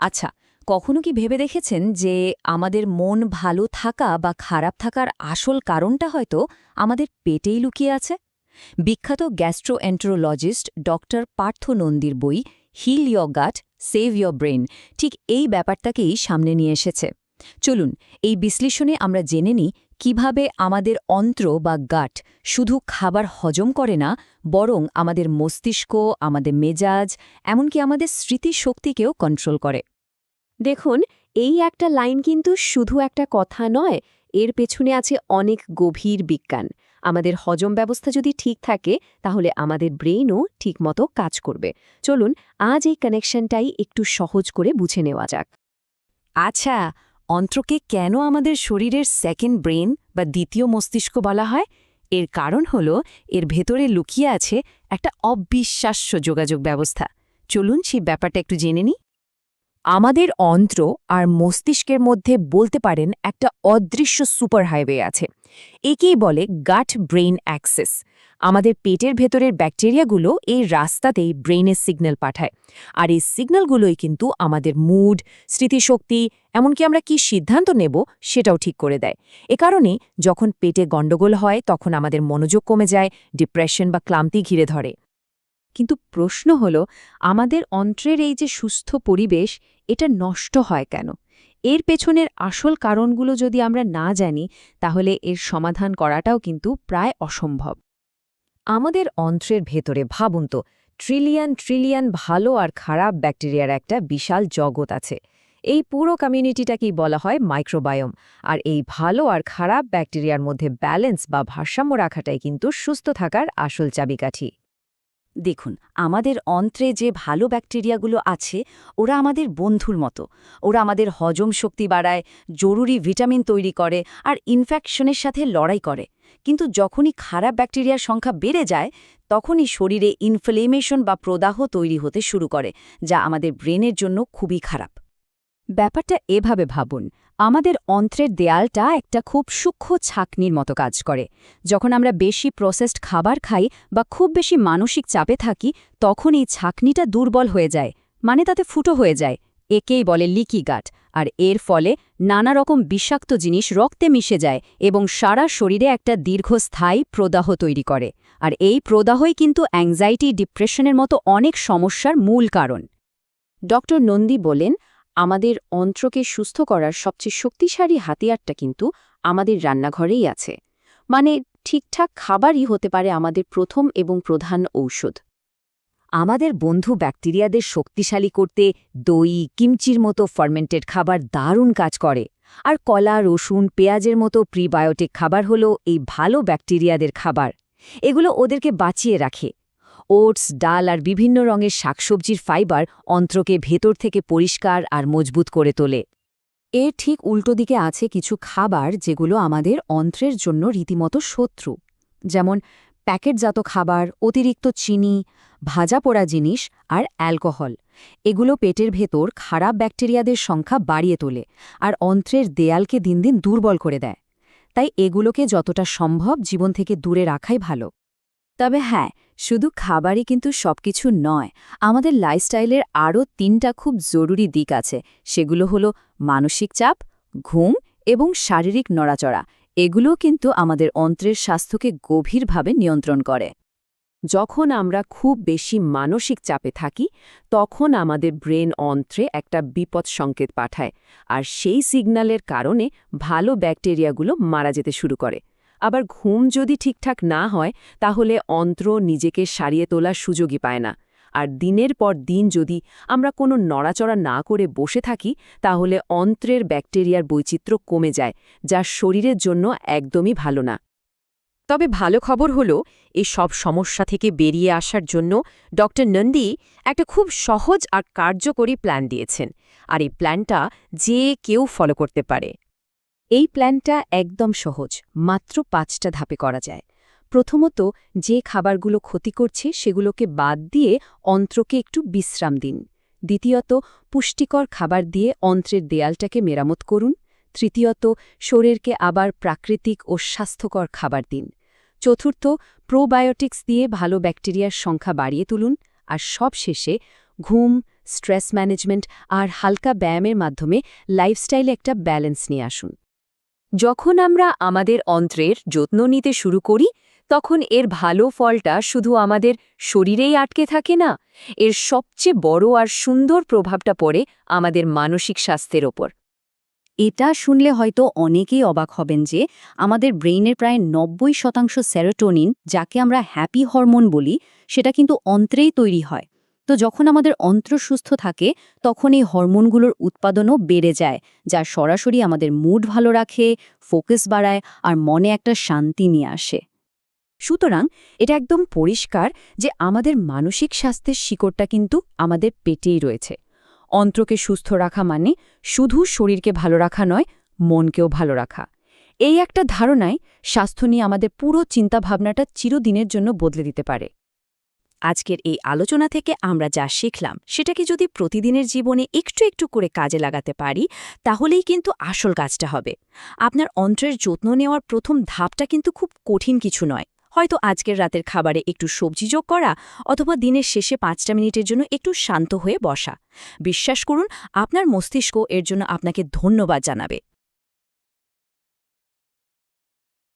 আচ্ছা, কখনো কি ভেবে দেখেছেন যে আমাদের মন ভালো থাকা বা খারাপ থাকার আসল কারণটা হয়তো আমাদের পেটেই লুকিয়ে আছে? বিখ্যাত গ্যাস্ট্রোএন্টেরোলজিস্ট ডক্টর পার্থ নন্দীর বই হিল ইয়র গাট, সেভ ইয়র ব্রেন ঠিক এই ব্যাপারটাকেই সামনে নিয়ে এসেছে। চলুন, এই বিশ্লেষণে আমরা জেনে নিই কিভাবে আমাদের অন্ত্র বা গাট শুধু খাবার হজম করে না, বরং আমাদের মস্তিষ্ক, আমাদের মেজাজ, এমনকি আমাদের স্মৃতিশক্তিকেও কন্ট্রোল করে। দেখুন, এই একটা লাইন কিন্তু শুধু একটা কথা নয়, এর পেছনে আছে অনেক গভীর বিজ্ঞান। আমাদের হজম ব্যবস্থা যদি ঠিক থাকে, তাহলে আমাদের ব্রেইনও ঠিকমতো কাজ করবে। চলুন, আজ এই কানেকশনটাই একটু সহজ করে বুঝে নেওয়া যাক। আচ্ছা, অন্ত্রকে কেন আমাদের শরীরের সেকেন্ড ব্রেন বা দ্বিতীয় মস্তিষ্ক বলা হয়? এর কারণ হল এর ভেতরে লুকিয়ে আছে একটা অবিশ্বাস্য যোগাযোগ ব্যবস্থা। চলুন সেই ব্যাপারটা একটু জেনে নিই। আমাদের অন্ত্র আর মস্তিষ্কের মধ্যে বলতে পারেন একটা অদৃশ্য সুপার হাইওয়ে আছে। একেই বলে গাট ব্রেইন অ্যাক্সেস। আমাদের পেটের ভেতরের ব্যাকটেরিয়াগুলো এই রাস্তাতেই ব্রেইনের সিগন্যাল পাঠায়। আর এই সিগন্যালগুলোই কিন্তু আমাদের মুড, স্মৃতিশক্তি, এমনকি আমরা কি সিদ্ধান্ত নেব সেটাও ঠিক করে দেয়। এ কারণে যখন পেটে গণ্ডগোল হয় তখন আমাদের মনোযোগ কমে যায়, ডিপ্রেশন বা ক্লান্তি ঘিরে ধরে। কিন্তু প্রশ্ন হল, আমাদের অন্ত্রের এই যে সুস্থ পরিবেশ, এটা নষ্ট হয় কেন? এর পেছনের আসল কারণগুলো যদি আমরা না জানি, তাহলে এর সমাধান করাটাও কিন্তু প্রায় অসম্ভব। আমাদের অন্ত্রের ভেতরে ভাবুন তো, ট্রিলিয়ন ট্রিলিয়ন ভালো আর খারাপ ব্যাকটেরিয়ার একটা বিশাল জগৎ আছে। এই পুরো কমিউনিটিটাকেই বলা হয় মাইক্রোবায়োম। আর এই ভালো আর খারাপ ব্যাকটেরিয়ার মধ্যে ব্যালেন্স বা ভারসাম্য রাখাটাই কিন্তু সুস্থ থাকার আসল চাবিকাঠি। দেখুন, আমাদের অন্ত্রে যে ভালো ব্যাকটেরিয়াগুলো আছে, ওরা আমাদের বন্ধুর মতো। ওরা আমাদের হজম শক্তি বাড়ায়, জরুরি ভিটামিন তৈরি করে আর ইনফেকশনের সাথে লড়াই করে। কিন্তু যখনই খারাপ ব্যাকটেরিয়ার সংখ্যা বেড়ে যায়, তখনই শরীরে ইনফ্লেমেশন বা প্রদাহ তৈরি হতে শুরু করে, যা আমাদের ব্রেনের জন্য খুবই খারাপ। ব্যাপারটা এভাবে ভাবুন, আমাদের অন্ত্রের দেয়ালটা একটা খুব সূক্ষ্ম ছাঁকনির মতো কাজ করে। যখন আমরা বেশি প্রসেসড খাবার খাই বা খুব বেশি মানসিক চাপে থাকি, তখন এই ছাঁকনিটা দুর্বল হয়ে যায়, মানে তাতে ফুটো হয়ে যায়। একেই বলে লিকি গাট। আর এর ফলে নানা রকম বিষাক্ত জিনিস রক্তে মিশে যায় এবং সারা শরীরে একটা দীর্ঘস্থায়ী প্রদাহ তৈরি করে। আর এই প্রদাহই কিন্তু অ্যাংজাইটি, ডিপ্রেশনের মতো অনেক সমস্যার মূল কারণ। ডক্টর নন্দী বলেন, আমাদের অন্ত্রকে সুস্থ করার সবচেয়ে শক্তিশালী হাতিয়ারটা কিন্তু আমাদের রান্নাঘরেই আছে। মানে ঠিকঠাক খাবারই হতে পারে আমাদের প্রথম এবং প্রধান ঔষধ। আমাদের বন্ধু ব্যাকটেরিয়াদের শক্তিশালী করতে দই, কিমচির মতো ফার্মেন্টেড খাবার দারুণ কাজ করে। আর কলা, রসুন, পেঁয়াজের মতো প্রিবায়োটিক খাবার হলো এই ভালো ব্যাকটেরিয়াদের খাবার। এগুলো ওদেরকে বাঁচিয়ে রাখে। ওটস, ডাল আর বিভিন্ন রঙের শাকসবজির ফাইবার অন্ত্রকে ভেতর থেকে পরিষ্কার আর মজবুত করে তোলে। এর ঠিক উল্টো দিকে আছে কিছু খাবার যেগুলো আমাদের অন্ত্রের জন্য রীতিমতো শত্রু। যেমন প্যাকেটজাত খাবার, অতিরিক্ত চিনি, ভাজা পোড়া জিনিস আর অ্যালকোহল। এগুলো পেটের ভেতর খারাপ ব্যাকটেরিয়াদের সংখ্যা বাড়িয়ে তোলে আর অন্ত্রের দেয়ালকে দিন দিন দুর্বল করে দেয়। তাই এগুলোকে যতটা সম্ভব জীবন থেকে দূরে রাখাই ভালো। তবে হ্যাঁ, শুধু খাবারই কিন্তু সবকিছু নয়। আমাদের লাইফস্টাইলের আরও ৩টা খুব জরুরি দিক আছে। সেগুলো হলো মানসিক চাপ, ঘুম এবং শারীরিক নড়াচড়া। এগুলোও কিন্তু আমাদের অন্ত্রের স্বাস্থ্যকে গভীরভাবে নিয়ন্ত্রণ করে। যখন আমরা খুব বেশি মানসিক চাপে থাকি, তখন আমাদের ব্রেন অন্ত্রে একটা বিপদ সংকেত পাঠায়, আর সেই সিগন্যালের কারণে ভালো ব্যাকটেরিয়াগুলো মারা যেতে শুরু করে। আবার ঘুম যদি ঠিকঠাক না হয়, তাহলে অন্ত্র নিজেকে সারিয়ে তোলার সুযোগই পায় না। আর দিনের পর দিন যদি আমরা কোনো নড়াচড়া না করে বসে থাকি, তাহলে অন্ত্রের ব্যাকটেরিয়ার বৈচিত্র্য কমে যায়, যা শরীরের জন্য একদমই ভালো না। তবে ভালো খবর হলো, এই সব সমস্যা থেকে বেরিয়ে আসার জন্য ডক্টর নন্দী একটা খুব সহজ আর কার্যকরী প্ল্যান দিয়েছেন। আর এই প্ল্যানটা যে কেউ ফলো করতে পারে। এই প্ল্যানটা একদম সহজ, মাত্র 5টা ধাপে করা যায়। প্রথমত, যে খাবারগুলো ক্ষতি করছে সেগুলোকে বাদ দিয়ে অন্ত্রকে একটু বিশ্রাম দিন। দ্বিতীয়ত, পুষ্টিকর খাবার দিয়ে অন্ত্রের দেয়ালটাকে মেরামত করুন। তৃতীয়ত, শরীরকে আবার প্রাকৃতিক ও স্বাস্থ্যকর খাবার দিন। চতুর্থ, প্রোবায়োটিক্স দিয়ে ভালো ব্যাকটেরিয়ার সংখ্যা বাড়িয়ে তুলুন। আর সবশেষে ঘুম, স্ট্রেস ম্যানেজমেন্ট আর হালকা ব্যায়ামের মাধ্যমে লাইফস্টাইলে একটা ব্যালেন্স নিয়ে আসুন। যখন আমরা আমাদের অন্ত্রের যত্ন নিতে শুরু করি তখন এর ভালো ফলটা শুধু আমাদের শরীরেই আটকে থাকে না, এর সবচেয়ে বড় আর সুন্দর প্রভাবটা পড়ে আমাদের মানসিক স্বাস্থ্যের ওপর। এটা শুনলে হয়তো অনেকেই অবাক হবেন যে আমাদের ব্রেইনের প্রায় 90% সেরোটোনিন, যাকে আমরা হ্যাপি হরমোন বলি, সেটা কিন্তু অন্ত্রেই তৈরি হয়। তো যখন আমাদের অন্ত্র সুস্থ থাকে তখন এই হরমোনগুলোর উৎপাদনও বেড়ে যায়, যা সরাসরি আমাদের মুড ভালো রাখে, ফোকাস বাড়ায় আর মনে একটা শান্তি নিয়ে আসে। সুতরাং এটা একদম পরিষ্কার যে আমাদের মানসিক স্বাস্থ্যের শিকড়টা কিন্তু আমাদের পেটেই রয়েছে। অন্ত্রকে সুস্থ রাখা মানে শুধু শরীরকে ভালো রাখা নয়, মনকেও ভালো রাখা। এই একটা ধারণায় স্বাস্থ্য নিয়ে আমাদের পুরো চিন্তাভাবনাটা চিরদিনের জন্য বদলে দিতে পারে। আজকের এই আলোচনা থেকে আমরা যা শিখলাম সেটাকে যদি প্রতিদিনের জীবনে একটু একটু করে কাজে লাগাতে পারি তাহলেই কিন্তু আসল কাজটা হবে। আপনার অন্ত্রের যত্ন নেওয়ার প্রথম ধাপটা কিন্তু খুব কঠিন কিছু নয়। হয়তো আজকের রাতের খাবারে একটু সবজি যোগ করা অথবা দিনের শেষে 5টা মিনিটের জন্য একটু শান্ত হয়ে বসা। বিশ্বাস করুন, আপনার মস্তিষ্ক এর জন্য আপনাকে ধন্যবাদ জানাবে।